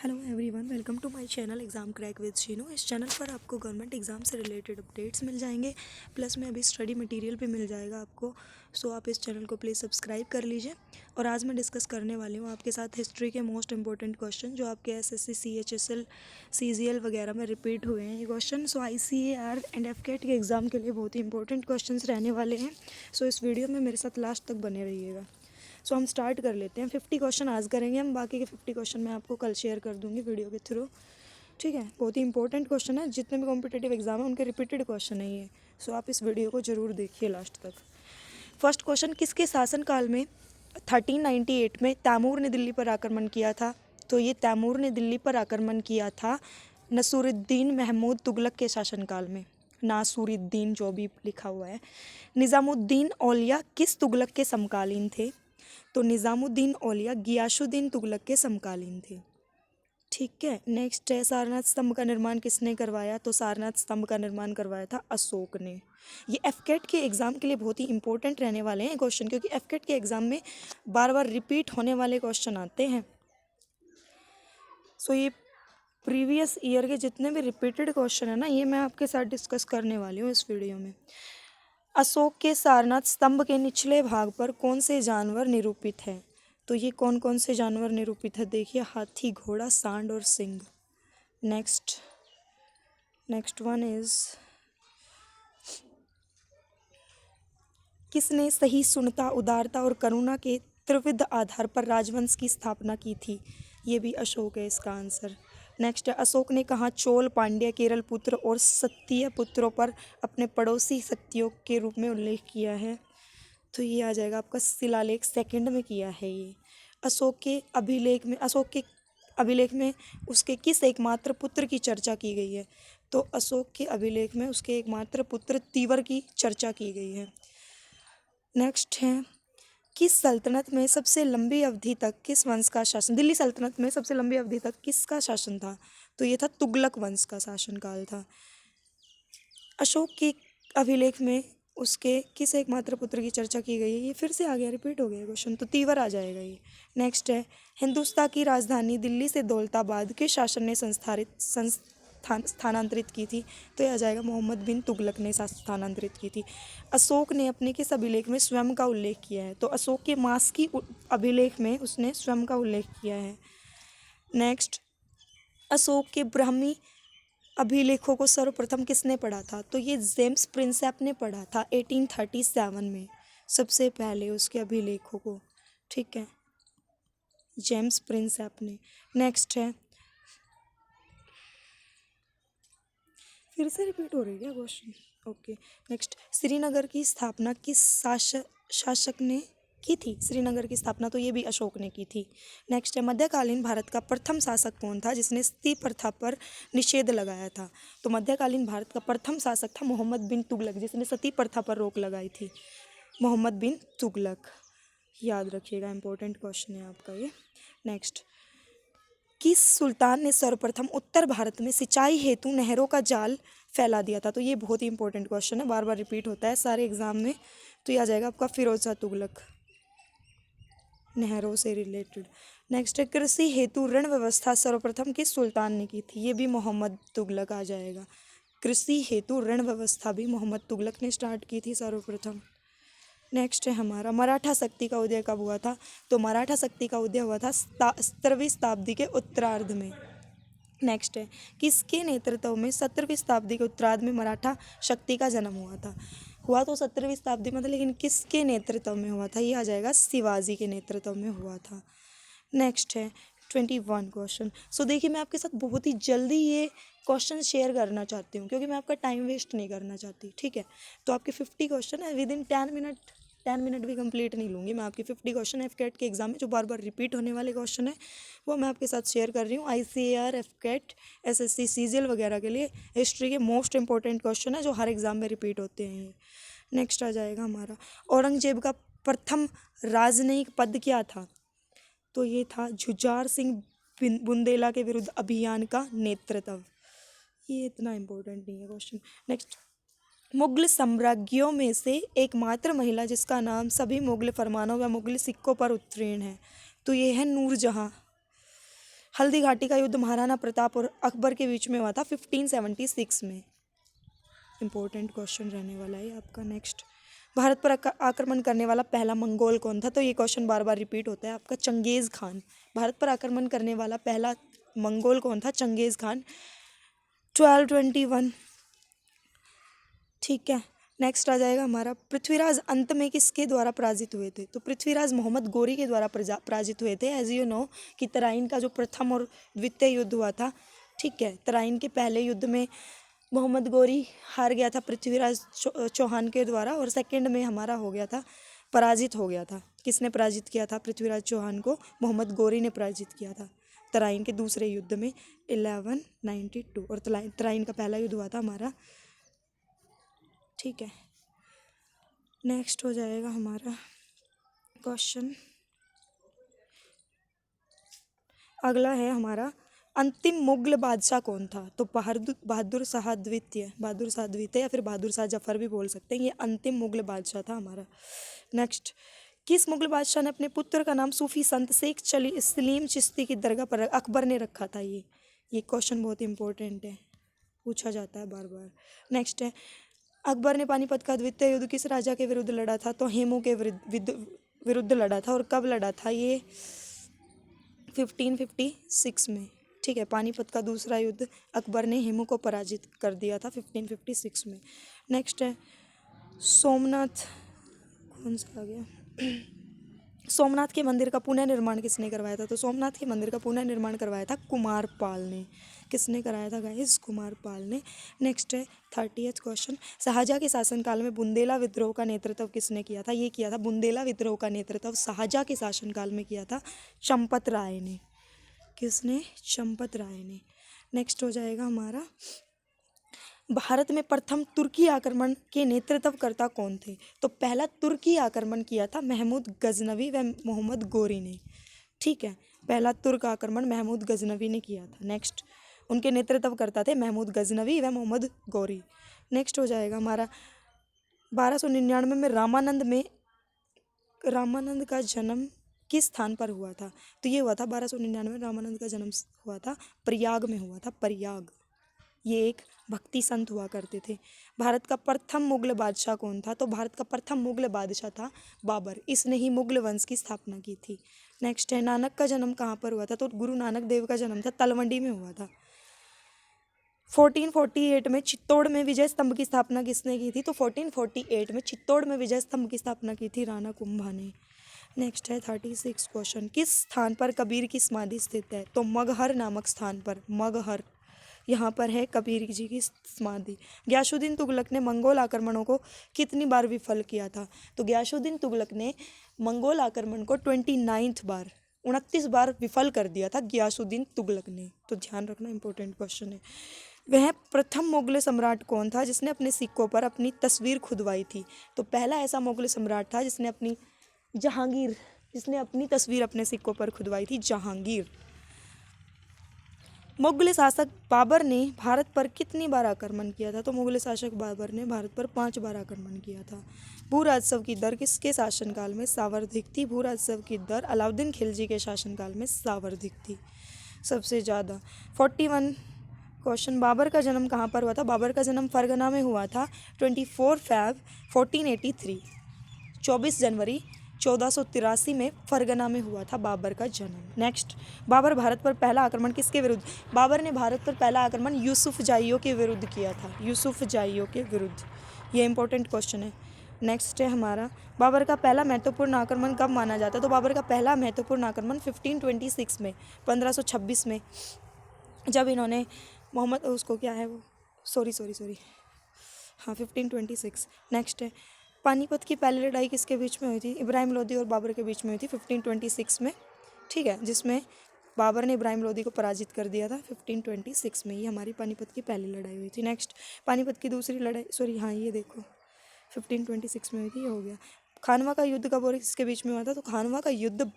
Hello everyone, welcome to my channel exam crack with Sheenu. इस channel पर आपको government exam से रिलेटेड अपडेट्स मिल जाएंगे, प्लस में अभी स्टडी मटेरियल भी मिल जाएगा आपको। सो आप इस चैनल को प्लीज़ सब्सक्राइब कर लीजिए। और आज मैं डिस्कस करने वाली हूँ आपके साथ हिस्ट्री के मोस्ट इंपॉर्टेंट क्वेश्चन जो आपके एसएससी, सीएचएसएल, सीजीएल वगैरह में रिपीट हुए हैं ये क्वेश्चन। सो आईसीएआर एंड एफकेट के एग्ज़ाम के लिए बहुत ही इंपॉर्टेंट क्वेश्चन रहने वाले हैं। सो इस वीडियो में मेरे साथ लास्ट तक बने रहिएगा। सो हम स्टार्ट कर लेते हैं। 50 क्वेश्चन आज करेंगे हम, बाकी के 50 क्वेश्चन मैं आपको कल शेयर कर दूंगी वीडियो के थ्रू। ठीक है, बहुत ही इंपॉर्टेंट क्वेश्चन है, जितने भी कॉम्पिटिटिव एग्जाम है उनके रिपीटेड क्वेश्चन है ये। सो आप इस वीडियो को जरूर देखिए लास्ट तक। फर्स्ट क्वेश्चन, किसके शासनकाल में 1398 में तैमूर ने दिल्ली पर आक्रमण किया था? तो ये तैमूर ने दिल्ली पर आक्रमण किया था नसूरुद्दीन महमूद तुगलक के शासनकाल में। नासूरुद्दीन जो भी लिखा हुआ है। निज़ामुद्दीन औलिया किस तुगलक के समकालीन थे? तो निज़ामुद्दीन औलिया गियासुद्दीन तुगलक के समकालीन थे। ठीक है, नेक्स्ट है, सारनाथ स्तंभ का निर्माण किसने करवाया? तो सारनाथ स्तंभ का निर्माण करवाया था अशोक ने। ये एफकेट के एग्ज़ाम के लिए बहुत ही इंपॉर्टेंट रहने वाले हैं क्वेश्चन, क्योंकि एफकेट के एग्ज़ाम में बार बार रिपीट होने वाले क्वेश्चन आते हैं। सो ये प्रीवियस ईयर के जितने भी रिपीटेड क्वेश्चन है ना, ये मैं आपके साथ डिस्कस करने वाली हूँ इस वीडियो में। अशोक के सारनाथ स्तंभ के निचले भाग पर कौन से जानवर निरूपित हैं? तो ये कौन कौन से जानवर निरूपित है देखिए, हाथी, घोड़ा, सांड और सिंह। नेक्स्ट वन इज, किसने सही सुनता, उदारता और करुणा के त्रिविध आधार पर राजवंश की स्थापना की थी? ये भी अशोक है इसका आंसर। नेक्स्ट है, अशोक ने कहाँ चोल, पांड्य, केरल पुत्र और सत्तीय पुत्रों पर अपने पड़ोसी शक्तियों के रूप में उल्लेख किया है? तो ये आ जाएगा आपका शिलालेख सेकंड में किया है ये। अशोक के अभिलेख में उसके किस एकमात्र पुत्र की चर्चा की गई है? तो अशोक के अभिलेख में उसके एकमात्र पुत्र तीवर की चर्चा की गई है। नेक्स्ट है, किस सल्तनत में सबसे लंबी अवधि तक किस वंश का शासन? दिल्ली सल्तनत में सबसे लंबी अवधि तक किसका शासन था? तो ये था तुगलक वंश का शासनकाल था। अशोक के अभिलेख में उसके किस एकमात्र पुत्र की चर्चा की गई है? ये फिर से आ गया, रिपीट हो गया क्वेश्चन, तो तीवर आ जाएगा ये। नेक्स्ट है, हिंदुस्तान की राजधानी दिल्ली से दौलताबाद किस शासन ने स्थानांतरित की थी? तो यह आ जाएगा, मोहम्मद बिन तुगलक ने स्थानांतरित की थी। अशोक ने अपने किस अभिलेख में स्वयं का उल्लेख किया है? तो अशोक के मास की अभिलेख में उसने स्वयं का उल्लेख किया है। नेक्स्ट, अशोक के ब्राह्मी अभिलेखों को सर्वप्रथम किसने पढ़ा था? तो ये जेम्स प्रिंसेप ने पढ़ा था 1837 में, सबसे पहले उसके अभिलेखों को। ठीक है, जेम्स प्रिंसेप ने। नेक्स्ट है, फिर से रिपीट हो रही है क्वेश्चन। ओके, नेक्स्ट, श्रीनगर की स्थापना किस शासक ने की थी? श्रीनगर की स्थापना तो ये भी अशोक ने की थी। नेक्स्ट है, मध्यकालीन भारत का प्रथम शासक कौन था जिसने सती प्रथा पर निषेध लगाया था? तो मध्यकालीन भारत का प्रथम शासक था मोहम्मद बिन तुगलक, जिसने सती प्रथा पर रोक लगाई थी। मोहम्मद बिन तुगलक, याद रखिएगा, इंपॉर्टेंट क्वेश्चन है आपका ये। नेक्स्ट, किस सुल्तान ने सर्वप्रथम उत्तर भारत में सिंचाई हेतु नहरों का जाल फैला दिया था? तो ये बहुत ही इंपॉर्टेंट क्वेश्चन है, बार बार रिपीट होता है सारे एग्जाम में। तो ये आ जाएगा आपका फिरोज शाह तुगलक, नहरों से रिलेटेड। नेक्स्ट है, कृषि हेतु ऋण व्यवस्था सर्वप्रथम किस सुल्तान ने की थी? ये भी मोहम्मद तुगलक आ जाएगा। कृषि हेतु ऋण व्यवस्था भी मोहम्मद तुगलक ने स्टार्ट की थी सर्वप्रथम। नेक्स्ट है हमारा, मराठा शक्ति का उदय कब हुआ था? तो मराठा शक्ति का उदय हुआ था 17वीं शताब्दी के उत्तरार्ध में। नेक्स्ट है, किसके नेतृत्व में 17वीं शताब्दी के उत्तरार्ध में मराठा शक्ति का जन्म हुआ था? हुआ तो 17वीं शताब्दी में था, लेकिन किसके नेतृत्व में हुआ था? ये आ जाएगा, शिवाजी के नेतृत्व में हुआ था। नेक्स्ट है 21 क्वेश्चन। सो देखिए, मैं आपके साथ बहुत ही जल्दी ये क्वेश्चन शेयर करना चाहती हूँ, क्योंकि मैं आपका टाइम वेस्ट नहीं करना चाहती। ठीक है, तो आपके 50 क्वेश्चन है, विद इन 10 मिनट भी कंप्लीट नहीं लूँगी मैं। आपकी 50 क्वेश्चन एफकेट के एग्जाम में जो बार बार रिपीट होने वाले क्वेश्चन है वो मैं आपके साथ शेयर कर रही हूँ। आईसीएआर, एफकेट, एसएससी, सीजीएल वगैरह के लिए हिस्ट्री के मोस्ट इंपॉर्टेंट क्वेश्चन है जो हर एग्जाम में रिपीट होते हैं। नेक्स्ट आ जाएगा हमारा, औरंगजेब का प्रथम राजनयिक पद क्या था? तो ये था जुझार सिंह बुंदेला के विरुद्ध अभियान का नेतृत्व। ये इतना इम्पोर्टेंट नहीं है क्वेश्चन। नेक्स्ट, मुगल साम्राज्यों में से एकमात्र महिला जिसका नाम सभी मुगल फरमानों व मुगल सिक्कों पर उत्तीर्ण है, तो ये है नूरजहाँ। हल्दी घाटी का युद्ध महाराणा प्रताप और अकबर के बीच में हुआ था 1576 में। इंपॉर्टेंट क्वेश्चन रहने वाला है आपका। नेक्स्ट, भारत पर आक्रमण करने वाला पहला मंगोल कौन था? तो ये क्वेश्चन बार बार रिपीट होता है आपका, चंगेज़ खान। भारत पर आक्रमण करने वाला पहला मंगोल कौन था? चंगेज़ खान, 1221। ठीक है, नेक्स्ट आ जाएगा हमारा, पृथ्वीराज अंत में किसके द्वारा पराजित हुए थे? तो पृथ्वीराज मोहम्मद गोरी के द्वारा पराजित हुए थे। एज यू नो कि तराइन का जो प्रथम और द्वितीय युद्ध हुआ था, ठीक है, तराइन के पहले युद्ध में मोहम्मद गोरी हार गया था पृथ्वीराज चौहान के द्वारा, और सेकंड में हमारा हो गया था, पराजित हो गया था। किसने पराजित किया था पृथ्वीराज चौहान को? मोहम्मद गोरी ने पराजित किया था तराइन के दूसरे युद्ध में 1192। और तराइन का पहला युद्ध हुआ था हमारा, ठीक है। नेक्स्ट हो जाएगा हमारा क्वेश्चन, अगला है हमारा, अंतिम मुगल बादशाह कौन था? तो बहादुर शाह द्वितीय, बहादुर शाह द्वितीय या फिर बहादुर शाह जफर भी बोल सकते हैं। ये अंतिम मुगल बादशाह था हमारा। नेक्स्ट, किस मुगल बादशाह ने अपने पुत्र का नाम सूफी संत शेख सलीम चिश्ती की दरगाह पर अकबर ने रखा था? ये क्वेश्चन बहुत इंपॉर्टेंट है, पूछा जाता है बार बार। नेक्स्ट है, अकबर ने पानीपत का द्वितीय युद्ध किस राजा के विरुद्ध लड़ा था? तो हेमू के विरुद्ध लड़ा था। और कब लड़ा था? ये 1556 में, ठीक है। पानीपत का दूसरा युद्ध अकबर ने हेमू को पराजित कर दिया था 1556 में। नेक्स्ट है सोमनाथ, कौन सा आ गया सोमनाथ के मंदिर का पुनर्निर्माण किसने करवाया था? तो सोमनाथ के मंदिर का पुनर्निर्माण करवाया था कुमारपाल ने। किसने कराया था गाइस? कुमारपाल ने। नेक्स्ट है 30th क्वेश्चन, शाहजहाँ के शासनकाल में बुंदेला विद्रोह का नेतृत्व किसने किया था? ये किया था बुंदेला विद्रोह का नेतृत्व शाहजहाँ के शासनकाल में किया था चंपत राय ने। किसने? चंपत राय ने। नेक्स्ट हो जाएगा हमारा, भारत में प्रथम तुर्की आक्रमण के नेतृत्वकर्ता कौन थे? तो पहला तुर्की आक्रमण किया था महमूद गजनवी व मोहम्मद गोरी ने, ठीक है। पहला तुर्क आक्रमण महमूद गजनवी ने किया था। नेक्स्ट, उनके नेतृत्वकर्ता थे महमूद गजनवी व मोहम्मद गोरी। नेक्स्ट हो जाएगा हमारा 1299 में रामानंद का जन्म किस स्थान पर हुआ था? तो ये हुआ था 1299 में रामानंद का जन्म हुआ था प्रयाग में हुआ था, प्रयाग। ये एक भक्ति संत हुआ करते थे। भारत का प्रथम मुगल बादशाह कौन था? तो भारत का प्रथम मुगल बादशाह था बाबर। इसने ही मुगल वंश की स्थापना की थी। नेक्स्ट है, नानक का जन्म कहाँ पर हुआ था? तो गुरु नानक देव का जन्म था तलवंडी में हुआ था। 1448 में चित्तौड़ में विजय स्तंभ की स्थापना किसने की थी? तो 1448 में चित्तौड़ में विजय स्तंभ की स्थापना की थी राणा कुंभा ने। नेक्स्ट है 36 क्वेश्चन, किस स्थान पर कबीर की समाधि स्थित है? तो मगहर नामक स्थान पर, मगहर, यहाँ पर है कबीर जी की समाधि। गयासुद्दीन तुगलक ने मंगोल आक्रमणों को कितनी बार विफल किया था? तो गयासुद्दीन तुगलक ने मंगोल आक्रमण को 29 बार, 29 बार विफल कर दिया था गयासुद्दीन तुगलक ने। तो ध्यान रखना, इंपॉर्टेंट क्वेश्चन है। वह प्रथम मुगल सम्राट कौन था जिसने अपने सिक्कों पर अपनी तस्वीर खुदवाई थी? तो पहला ऐसा मुगल सम्राट था जिसने अपनी तस्वीर अपने सिक्कों पर खुदवाई थी, जहांगीर। मुगल शासक बाबर ने भारत पर कितनी बार आक्रमण किया था? तो मुगल शासक बाबर ने भारत पर 5 बार आक्रमण किया था। भू राजस्व की दर किसके शासनकाल में सर्वाधिक थी? भू राजस्व की दर अलाउद्दीन खिलजी के शासनकाल में सर्वाधिक थी, सबसे ज़्यादा। 41 क्वेश्चन, बाबर का जन्म कहाँ पर हुआ था? बाबर का जन्म फरगना में हुआ था 24 फ़रवरी 1483, 24 जनवरी 1483 में फरगना में हुआ था बाबर का जन्म। नेक्स्ट, बाबर भारत पर पहला आक्रमण किसके विरुद्ध? बाबर ने भारत पर पहला आक्रमण यूसुफ जाइयों के विरुद्ध किया था, यूसुफ जाइयों के विरुद्ध। ये इंपॉर्टेंट क्वेश्चन है। नेक्स्ट है हमारा, बाबर का पहला महत्वपूर्ण आक्रमण कब माना जाता है? तो बाबर का पहला महत्वपूर्ण आक्रमण 1526 में, 1526 में, जब इन्होंने मोहम्मद उसको क्या है वो सॉरी हाँ 1526। नेक्स्ट है, पानीपत की पहली लड़ाई किसके बीच में हुई थी? इब्राहिम लोदी और बाबर के बीच में हुई थी 1526 में, ठीक है, जिसमें बाबर ने इब्राहिम लोदी को पराजित कर दिया था 1526 में। ये हमारी पानीपत की पहली लड़ाई हुई थी। नेक्स्ट, पानीपत की दूसरी लड़ाई हाँ ये देखो 1526 में हुई थी, ये हो गया। खानवा का युद्ध कब और किसके बीच में हुआ था? तो खानवा का युद्ध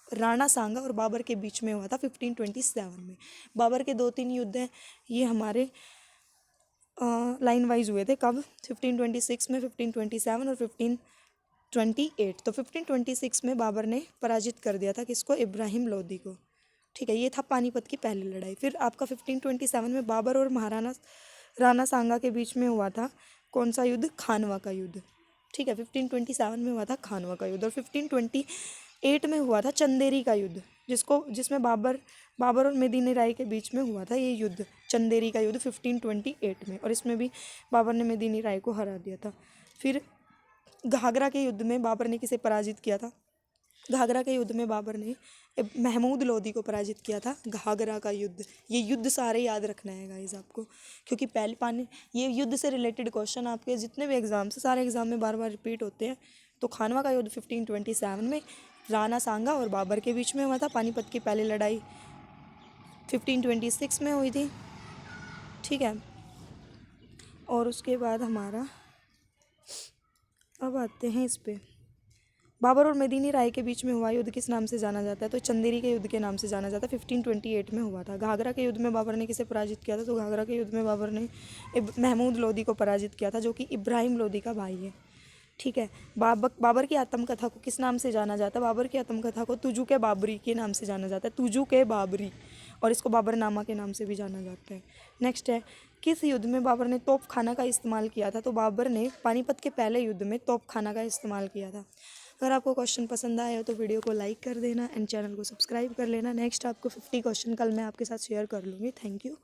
राणा सांगा और बाबर के बीच में हुआ था 1527 में। बाबर के 2-3 युद्ध हैं, ये हमारे लाइन वाइज हुए थे। कब? 1526 में, 1527 और 1528। तो 1526 में बाबर ने पराजित कर दिया था किसको? इब्राहिम लोदी को, ठीक है, ये था पानीपत की पहली लड़ाई। फिर आपका 1527 में बाबर और महाराणा राणा सांगा के बीच में हुआ था कौन सा युद्ध? खानवा का युद्ध। ठीक है, 1527 में हुआ था खानवा का युद्ध। और 1528 में हुआ था चंदेरी का युद्ध, जिसमें बाबर और मेदिनी राय के बीच में हुआ था ये युद्ध, चंदेरी का युद्ध 1528 में। और इसमें भी बाबर ने मेदिनी राय को हरा दिया था। फिर घाघरा के युद्ध में बाबर ने किसे पराजित किया था? घाघरा के युद्ध में बाबर ने महमूद लोदी को पराजित किया था। घाघरा का युद्ध, ये युद्ध सारे याद रखना है गाइस आपको, क्योंकि पहले पानी ये युद्ध से रिलेटेड क्वेश्चन आपके जितने भी एग्जाम से सारे एग्जाम में बार बार रिपीट होते हैं। तो खानवा का युद्ध 1527 में राणा सांगा और बाबर के बीच में हुआ था। पानीपत की पहली लड़ाई 1526 में हुई थी। ठीक है, और उसके बाद हमारा अब आते हैं इस पे, बाबर और मेदिनी राय के बीच में हुआ युद्ध किस नाम से जाना जाता है? तो चंदेरी के युद्ध के नाम से जाना जाता है। 1528 में हुआ था। घाघरा के युद्ध में बाबर ने किसे पराजित किया था? तो घाघरा के युद्ध में बाबर ने महमूद लोदी को पराजित किया था, जो कि इब्राहिम लोदी का भाई है। ठीक है, बाबर की आत्मकथा को किस नाम से जाना जाता है? बाबर की आत्मकथा को तुजू के बाबरी के नाम से जाना जाता है, तुजू के बाबरी, और इसको बाबरनामा के नाम से भी जाना जाता है। नेक्स्ट है, किस युद्ध में बाबर ने तोपखाना का इस्तेमाल किया था? तो बाबर ने पानीपत के पहले युद्ध में तोपखाना का इस्तेमाल किया था। अगर आपको क्वेश्चन पसंद आए हो तो वीडियो को लाइक कर देना एंड चैनल को सब्सक्राइब कर लेना। नेक्स्ट आपको 50 क्वेश्चन कल मैं आपके साथ शेयर कर लूँगी। Thank you.